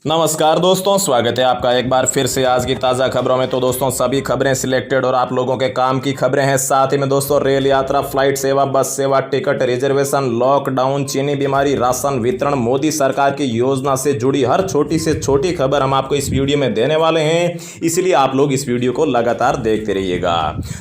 नमस्कार दोस्तों, स्वागत है आपका एक बार फिर से आज की ताज़ा खबरों में। तो दोस्तों सभी खबरें सिलेक्टेड और आप लोगों के काम की खबरें हैं। साथ ही में दोस्तों रेल यात्रा, फ्लाइट सेवा, बस सेवा, टिकट रिजर्वेशन, लॉकडाउन, चीनी बीमारी, राशन वितरण, मोदी सरकार की योजना से जुड़ी हर छोटी से छोटी खबर हम आपको इस वीडियो में देने वाले हैं, इसलिए आप लोग इस वीडियो को लगातार देखते रहिएगा।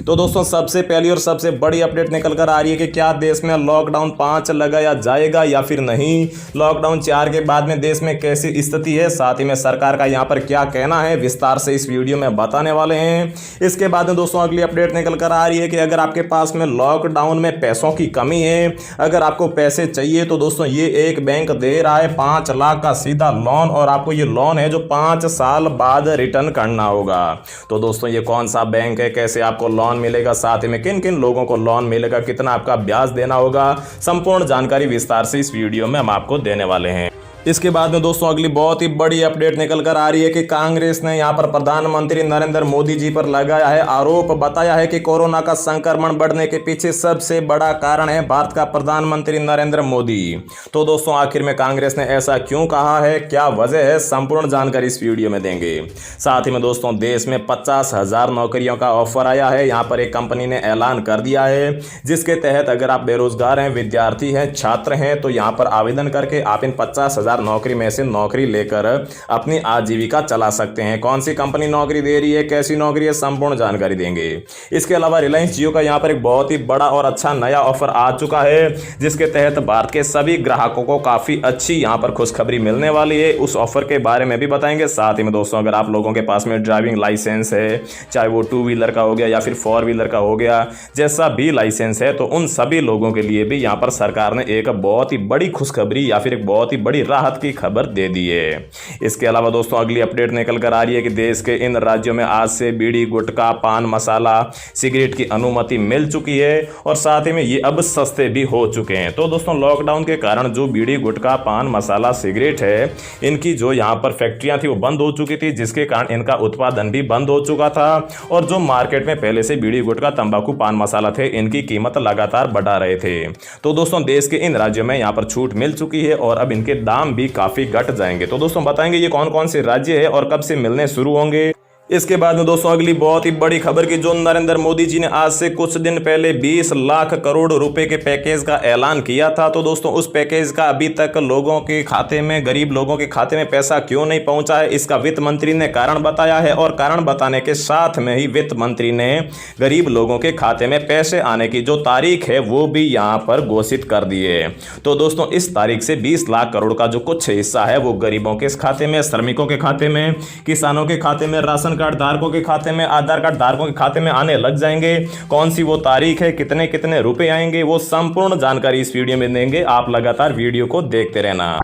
तो दोस्तों सबसे पहली और सबसे बड़ी अपडेट निकल कर आ रही है कि क्या देश में लॉकडाउन 5 लगाया जाएगा या फिर नहीं, लॉकडाउन 4 के बाद में देश में कैसी स्थिति है, साथ ही में सरकार का यहां पर क्या कहना है, विस्तार से इस वीडियो में बताने वाले हैं। इसके बाद में दोस्तों अगली अपडेट निकल कर आ रही है कि अगर आपके पास में लॉकडाउन में पैसों की कमी है, अगर आपको पैसे चाहिए तो दोस्तों ये एक बैंक दे रहा है 5 लाख का सीधा लोन, और आपको ये लोन है जो 5 साल बाद रिटर्न करना होगा। तो दोस्तों ये कौन सा बैंक है, कैसे आपको लोन मिलेगा, साथ ही में किन किन लोगों को लोन मिलेगा, कितना आपका ब्याज देना होगा, संपूर्ण जानकारी विस्तार से इस वीडियो में हम आपको देने वाले हैं। इसके बाद में दोस्तों अगली बहुत ही बड़ी अपडेट निकल कर आ रही है कि कांग्रेस ने यहां पर प्रधानमंत्री नरेंद्र मोदी जी पर लगाया है आरोप, बताया है कि कोरोना का संक्रमण बढ़ने के पीछे सबसे बड़ा कारण है भारत का प्रधानमंत्री नरेंद्र मोदी। तो दोस्तों आखिर में कांग्रेस ने ऐसा क्यों कहा है, क्या वजह है, संपूर्ण जानकारी इस वीडियो में देंगे। साथ ही में दोस्तों देश में 50,000 नौकरियों का ऑफर आया है, यहाँ पर एक कंपनी ने ऐलान कर दिया है, जिसके तहत अगर आप बेरोजगार हैं, विद्यार्थी हैं, छात्र हैं, तो यहाँ पर आवेदन करके आप इन 50,000 नौकरी में से नौकरी लेकर अपनी आजीविका चला सकते हैं। कौन सी कंपनी नौकरी दे रही है, कैसी नौकरी है, संपूर्ण जानकारी देंगे। इसके अलावा रिलायंस जियो का यहां पर एक बहुत ही बड़ा और अच्छा नया ऑफर आ चुका है, जिसके तहत भारत के सभी ग्राहकों को काफी अच्छी यहां पर खुशखबरी मिलने वाली है। उस ऑफर के बारे में भी बताएंगे। साथ ही में दोस्तों अगर आप लोगों के पास में ड्राइविंग लाइसेंस है, चाहे वो 2 व्हीलर का हो गया या फिर 4 व्हीलर का हो गया, जैसा भी लाइसेंस है, तो उन सभी लोगों के लिए भी यहां पर सरकार ने एक बहुत ही बड़ी खुशखबरी या फिर एक बहुत ही बड़ी राहत की खबर दे दी है। इसके अलावा दोस्तों अगली अपडेट निकल कर आ रही है कि देश के इन राज्यों में आज से बीड़ी, गुटखा, पान मसाला, सिगरेट की अनुमति मिल चुकी है, और साथ ही में ये अब सस्ते भी हो चुके हैं। तो दोस्तों लॉकडाउन के कारण जो बीड़ी, गुटखा, पान मसाला, सिगरेट है, इनकी जो यहाँ पर फैक्ट्रियां थी वो बंद हो चुकी थी, जिसके कारण इनका उत्पादन भी बंद हो चुका था, और जो मार्केट में पहले से बीड़ी, गुटखा, तंबाकू, पान मसाला थे, इनकी कीमत लगातार बढ़ा रहे थे। तो दोस्तों देश के इन राज्यों में यहाँ पर छूट मिल चुकी है और अब इनके दाम भी काफी घट जाएंगे। तो दोस्तों बताएंगे ये कौन कौन से राज्य है और कब से मिलने शुरू होंगे। इसके बाद में दोस्तों अगली बहुत ही बड़ी खबर की जो नरेंद्र मोदी जी ने आज से कुछ दिन पहले 20 लाख करोड़ रुपए के पैकेज का ऐलान किया था। तो दोस्तों उस पैकेज का अभी तक लोगों के खाते में, गरीब लोगों के खाते में पैसा क्यों नहीं पहुंचा है, इसका वित्त मंत्री ने कारण बताया है, और कारण बताने के साथ में ही वित्त मंत्री ने गरीब लोगों के खाते में पैसे आने की जो तारीख है वो भी यहाँ पर घोषित कर दी है। तो दोस्तों इस तारीख से 20 लाख करोड़ का जो कुछ हिस्सा है वो गरीबों के खाते में, श्रमिकों के खाते में, किसानों के खाते में, राशन कार्ड धारकों के खाते में, आधार कार्ड धारकों के खाते में आने लग जाएंगे। कौन सी वो तारीख है, कितने कितने रुपए आएंगे, वो संपूर्ण जानकारी इस वीडियो में देंगे। आप लगातार वीडियो को देखते रहना।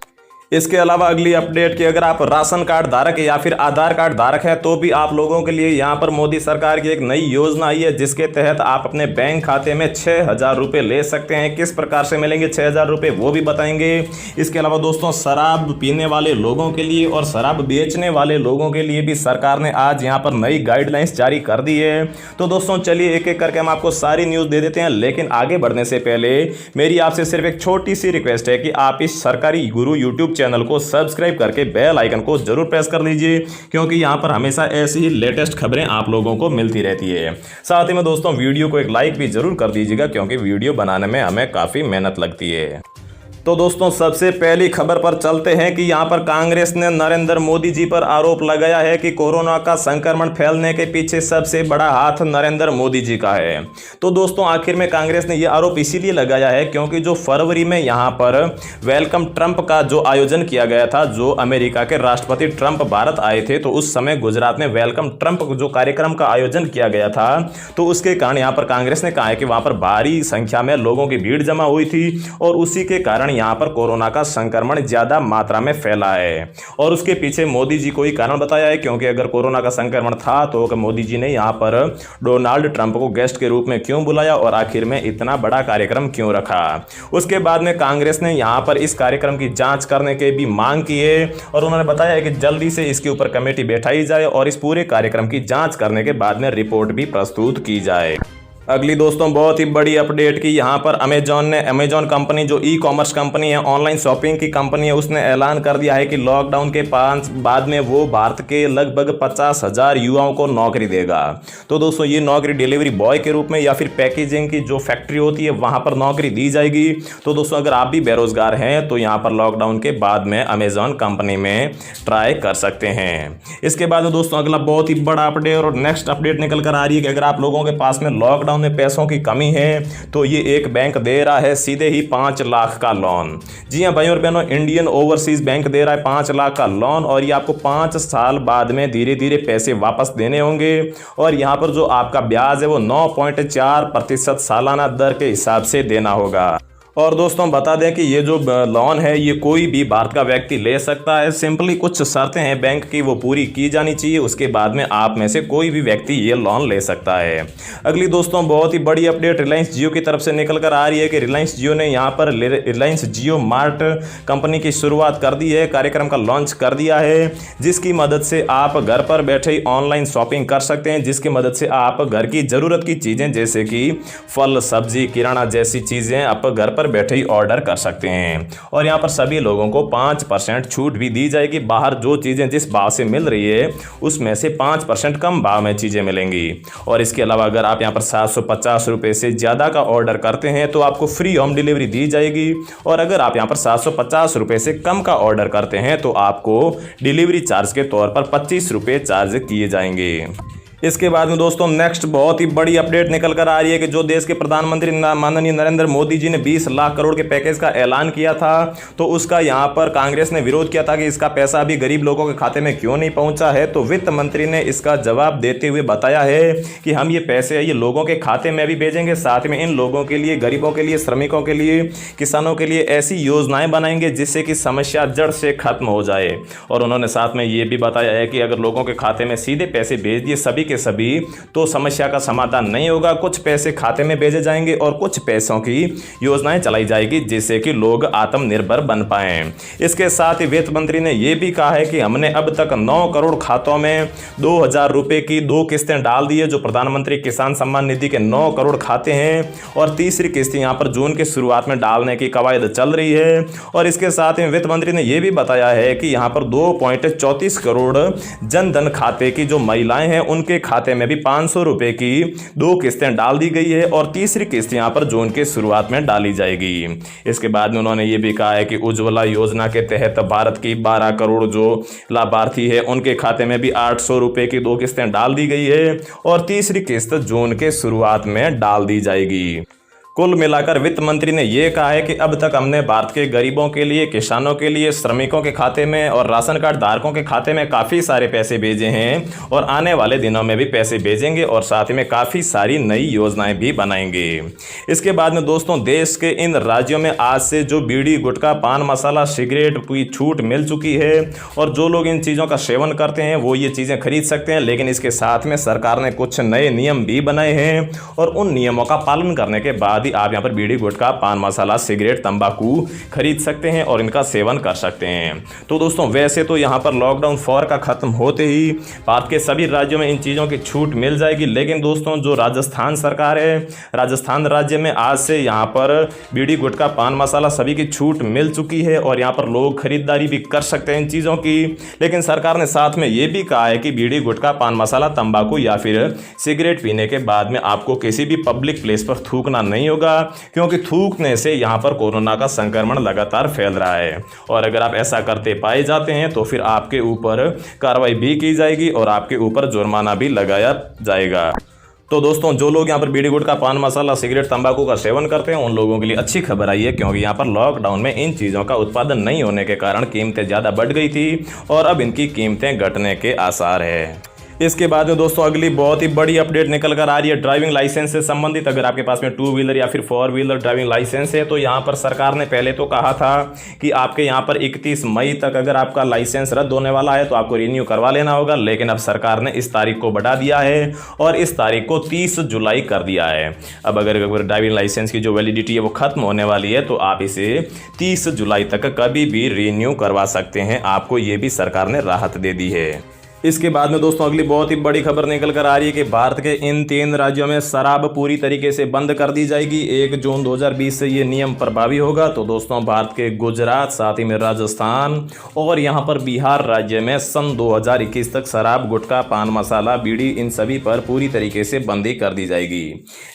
इसके अलावा अगली अपडेट की अगर आप राशन कार्ड धारक या फिर आधार कार्ड धारक है तो भी आप लोगों के लिए यहाँ पर मोदी सरकार की एक नई योजना आई है, जिसके तहत आप अपने बैंक खाते में 6,000 रुपये ले सकते हैं। किस प्रकार से मिलेंगे 6,000 रुपये वो भी बताएंगे। इसके अलावा दोस्तों शराब पीने वाले लोगों के लिए और शराब बेचने वाले लोगों के लिए भी सरकार ने आज यहाँ पर नई गाइडलाइंस जारी कर दी है। तो दोस्तों चलिए एक एक करके हम आपको सारी न्यूज़ दे देते हैं, लेकिन आगे बढ़ने से पहले मेरी आपसे सिर्फ एक छोटी सी रिक्वेस्ट है कि आप इस सरकारी गुरु यूट्यूब चैनल को सब्सक्राइब करके बेल आइकन को जरूर प्रेस कर लीजिए, क्योंकि यहां पर हमेशा ऐसी ही लेटेस्ट खबरें आप लोगों को मिलती रहती है। साथ ही में दोस्तों वीडियो को एक लाइक भी जरूर कर दीजिएगा, क्योंकि वीडियो बनाने में हमें काफी मेहनत लगती है। तो दोस्तों सबसे पहली खबर पर चलते हैं कि यहां पर कांग्रेस ने नरेंद्र मोदी जी पर आरोप लगाया है कि कोरोना का संक्रमण फैलने के पीछे सबसे बड़ा हाथ नरेंद्र मोदी जी का है। तो दोस्तों आखिर में कांग्रेस ने यह आरोप इसीलिए लगाया है क्योंकि जो फरवरी में यहां पर वेलकम ट्रंप का जो आयोजन किया गया था, जो अमेरिका के राष्ट्रपति ट्रंप भारत आए थे, तो उस समय गुजरात में वेलकम ट्रंप जो कार्यक्रम का आयोजन किया गया था, तो उसके कारण यहां पर कांग्रेस ने कहा है कि वहां पर भारी संख्या में लोगों की भीड़ जमा हुई थी, और उसी के कारण यहां पर कोरोना का संक्रमण ज्यादा मात्रा में फैला है। और उसके पीछे मोदी जी को ही कारण बताया है, क्योंकि अगर कोरोना का संक्रमण था तो मोदी जी ने यहां पर डोनाल्ड ट्रंप को गेस्ट के रूप में क्यों बुलाया और आखिर में इतना बड़ा कार्यक्रम क्यों रखा। उसके बाद में कांग्रेस ने यहां पर इस कार्यक्रम की जांच करने की भी मांग की है, और उन्होंने बताया है कि जल्दी से इसके ऊपर कमेटी बैठाई जाए और इस पूरे कार्यक्रम की जांच करने के बाद में रिपोर्ट भी प्रस्तुत की जाए। अगली दोस्तों बहुत ही बड़ी अपडेट की यहाँ पर अमेजॉन कंपनी जो ई कॉमर्स कंपनी है, ऑनलाइन शॉपिंग की कंपनी है, उसने ऐलान कर दिया है कि लॉकडाउन के बाद में वो भारत के लगभग 50,000 युवाओं को नौकरी देगा। तो दोस्तों ये नौकरी डिलीवरी बॉय के रूप में या फिर पैकेजिंग की जो फैक्ट्री होती है वहाँ पर नौकरी दी जाएगी। तो दोस्तों अगर आप भी बेरोजगार हैं तो यहाँ पर लॉकडाउन के बाद में अमेजॉन कंपनी में ट्राई कर सकते हैं। इसके बाद दोस्तों अगला बहुत ही बड़ा अपडेट और नेक्स्ट अपडेट निकल कर आ रही है कि अगर आप लोगों के पास में लॉकडाउन में पैसों की कमी है तो ये एक बैंक दे रहा है सीधे ही 5 लाख का लोन। जी हां भाइयों और बहनों, इंडियन ओवरसीज बैंक दे रहा है 5 लाख का लोन और ये आपको 5 साल बाद में धीरे धीरे पैसे वापस देने होंगे और यहाँ पर जो आपका ब्याज है वो 9.4% सालाना दर के हिसाब से देना होगा। और दोस्तों बता दें कि ये जो लोन है ये कोई भी भारत का व्यक्ति ले सकता है। सिंपली कुछ शर्तें हैं बैंक की, वो पूरी की जानी चाहिए, उसके बाद में आप में से कोई भी व्यक्ति ये लोन ले सकता है। अगली दोस्तों बहुत ही बड़ी अपडेट रिलायंस जियो की तरफ से निकल कर आ रही है कि रिलायंस जियो ने यहाँ पर रिलायंस जियो मार्ट कंपनी की शुरुआत कर दी है, कार्यक्रम का लॉन्च कर दिया है, जिसकी मदद से आप घर पर बैठे ही ऑनलाइन शॉपिंग कर सकते हैं, जिसकी मदद से आप घर की ज़रूरत की चीज़ें जैसे कि फल सब्जी किराना जैसी चीज़ें आप घर पर बैठे ही ऑर्डर कर सकते हैं। और यहाँ पर सभी लोगों को 5% छूट भी दी जाएगी। बाहर जो चीज़ें जिस भाव से मिल रही है उसमें से 5% कम भाव में चीज़ें मिलेंगी। और इसके अलावा अगर आप यहाँ पर 750 रुपये से ज़्यादा का ऑर्डर करते हैं तो आपको फ्री होम डिलीवरी दी जाएगी। और अगर आप यहाँ पर 750 रुपये से कम का ऑर्डर करते हैं तो आपको डिलीवरी चार्ज के तौर पर 25 रुपये चार्ज किए जाएंगे। इसके बाद में दोस्तों नेक्स्ट बहुत ही बड़ी अपडेट निकल कर आ रही है कि जो देश के प्रधानमंत्री माननीय नरेंद्र मोदी जी ने 20 लाख करोड़ के पैकेज का ऐलान किया था तो उसका यहाँ पर कांग्रेस ने विरोध किया था कि इसका पैसा अभी गरीब लोगों के खाते में क्यों नहीं पहुंचा है। तो वित्त मंत्री ने इसका जवाब देते हुए बताया है कि हम ये पैसे ये लोगों के खाते में भी भेजेंगे, साथ में इन लोगों के लिए, गरीबों के लिए, श्रमिकों के लिए, किसानों के लिए ऐसी योजनाएं बनाएंगे जिससे कि समस्या जड़ से खत्म हो जाए। और उन्होंने साथ में ये भी बताया है कि अगर लोगों के खाते में सीधे पैसे भेज दिए सभी के सभी तो समस्या का समाधान नहीं होगा। कुछ पैसे खाते में भेजे जाएंगे और कुछ पैसों की योजनाएं चलाई जाएगी जिससे कि लोग आत्मनिर्भर बन पाएं। इसके साथ ही वित्त मंत्री ने यह भी कहा है कि हमने अब तक 9 करोड़ खातों में 2000 रुपए की 2 किस्तें डाल दी है, जो प्रधानमंत्री किसान सम्मान निधि के 9 करोड़ खाते हैं। और तीसरी किस्त यहां पर जून की शुरुआत में डालने की कवायद चल रही है। और इसके साथ ही वित्त मंत्री ने यह भी बताया है कि यहां पर 2.34 करोड़ जनधन खाते की जो महिलाएं हैं उनके खाते में भी 500 रुपए की 2 किस्तें डाल दी गई है और तीसरी किस्त यहां पर जून के शुरुआत में डाली जाएगी। इसके बाद में उन्होंने ये भी कहा है कि उज्ज्वला योजना के तहत भारत की 12 करोड़ जो लाभार्थी है उनके खाते में भी 800 रुपए की 2 किस्तें डाल दी गई है और तीसरी किस्त जून के शुरुआत में डाल दी जाएगी। कुल मिलाकर वित्त मंत्री ने यह कहा है कि अब तक हमने भारत के गरीबों के लिए, किसानों के लिए, श्रमिकों के खाते में और राशन कार्ड धारकों के खाते में काफ़ी सारे पैसे भेजे हैं और आने वाले दिनों में भी पैसे भेजेंगे और साथ में काफ़ी सारी नई योजनाएं भी बनाएंगे। इसके बाद में दोस्तों देश के इन राज्यों में आज से जो बीड़ी, गुटखा, पान मसाला, सिगरेट की छूट मिल चुकी है और जो लोग इन चीज़ों का सेवन करते हैं वो ये चीज़ें खरीद सकते हैं। लेकिन इसके साथ में सरकार ने कुछ नए नियम भी बनाए हैं और उन नियमों का पालन करने के बाद आप यहां पर बीड़ी, गुटखा, पान मसाला, सिगरेट, तंबाकू खरीद सकते हैं और इनका सेवन कर सकते हैं। तो दोस्तों वैसे तो यहां पर लॉकडाउन 4 का खत्म होते ही भारत के सभी राज्यों में इन चीज़ों की छूट मिल जाएगी। लेकिन दोस्तों जो राजस्थान सरकार है, राजस्थान राज्य में आज से यहां पर बीड़ी, गुटखा, पान मसाला सभी की छूट मिल चुकी है और यहां पर लोग खरीदारी भी कर सकते हैं इन चीज़ों की। लेकिन सरकार ने साथ में ये भी कहा है कि बीड़ी, गुटखा, पान मसाला, तंबाकू या फिर सिगरेट पीने के बाद में आपको किसी भी पब्लिक प्लेस पर थूकना नहीं होगा, क्योंकि थूकने से यहां पर कोरोना का संक्रमण लगातार फैल रहा है और अगर आप ऐसा करते पाए जाते हैं तो फिर आपके ऊपर कार्रवाई भी की जाएगी और आपके ऊपर जुर्माना भी लगाया जाएगा। तो दोस्तों जो लोग यहाँ पर बीड़ी, गुटखा, पान मसाला, सिगरेट, तंबाकू का सेवन करते हैं उन लोगों के लिए अच्छी खबर आई है, क्योंकि यहाँ पर लॉकडाउन में इन चीज़ों का उत्पादन नहीं होने के कारण कीमतें ज़्यादा बढ़ गई थी और अब इनकी कीमतें घटने के आसार है। इसके बाद में दोस्तों अगली बहुत ही बड़ी अपडेट निकल कर आ रही है ड्राइविंग लाइसेंस से संबंधित। अगर आपके पास में 2 व्हीलर या फिर 4 व्हीलर ड्राइविंग लाइसेंस है तो यहाँ पर सरकार ने पहले तो कहा था कि आपके यहाँ पर 31 मई तक अगर आपका लाइसेंस रद्द होने वाला है तो आपको रिन्यू करवा लेना होगा। लेकिन अब सरकार ने इस तारीख को बढ़ा दिया है और इस तारीख को 30 जुलाई कर दिया है। अब अगर ड्राइविंग लाइसेंस की जो वैलिडिटी है वो खत्म होने वाली है तो आप इसे 30 जुलाई तक कभी भी रिन्यू करवा सकते हैं। आपको ये भी सरकार ने राहत दे दी है। इसके बाद में दोस्तों अगली बहुत ही बड़ी खबर निकल कर आ रही है कि भारत के इन 3 राज्यों में शराब पूरी तरीके से बंद कर दी जाएगी। 1 जून 2020 से ये नियम प्रभावी होगा। तो दोस्तों भारत के गुजरात, साथ ही में राजस्थान और यहाँ पर बिहार राज्य में सन 2021 तक शराब, गुटखा, पान मसाला, बीड़ी, इन सभी पर पूरी तरीके से बंदी कर दी जाएगी।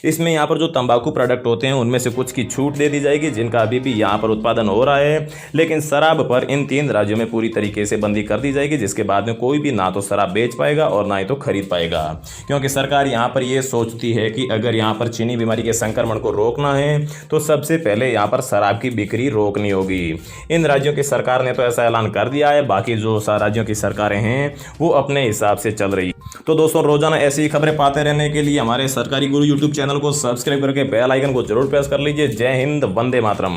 इसमें यहाँ पर जो तंबाकू प्रोडक्ट होते हैं उनमें से कुछ की छूट दे दी जाएगी जिनका अभी भी यहाँ पर उत्पादन हो रहा है, लेकिन शराब पर इन 3 राज्यों में पूरी तरीके से बंदी कर दी जाएगी, जिसके बाद में कोई भी ना तो शराब बेच पाएगा और ना ही तो खरीद पाएगा। क्योंकि सरकार यहाँ पर ये सोचती है कि अगर यहाँ पर चीनी बीमारी के संक्रमण को रोकना है तो सबसे पहले यहाँ पर शराब की बिक्री रोकनी होगी। इन राज्यों की सरकार ने तो ऐसा ऐलान कर दिया है, बाकी जो राज्यों की सरकारें हैं वो अपने हिसाब से चल रही। तो दोस्तों रोजाना ऐसी ही खबरें पाते रहने के लिए हमारे सरकारी गुरु यूट्यूब चैनल को सब्सक्राइब करके बेल आइकन को जरूर प्रेस कर लीजिए। जय हिंद, वंदे मातरम।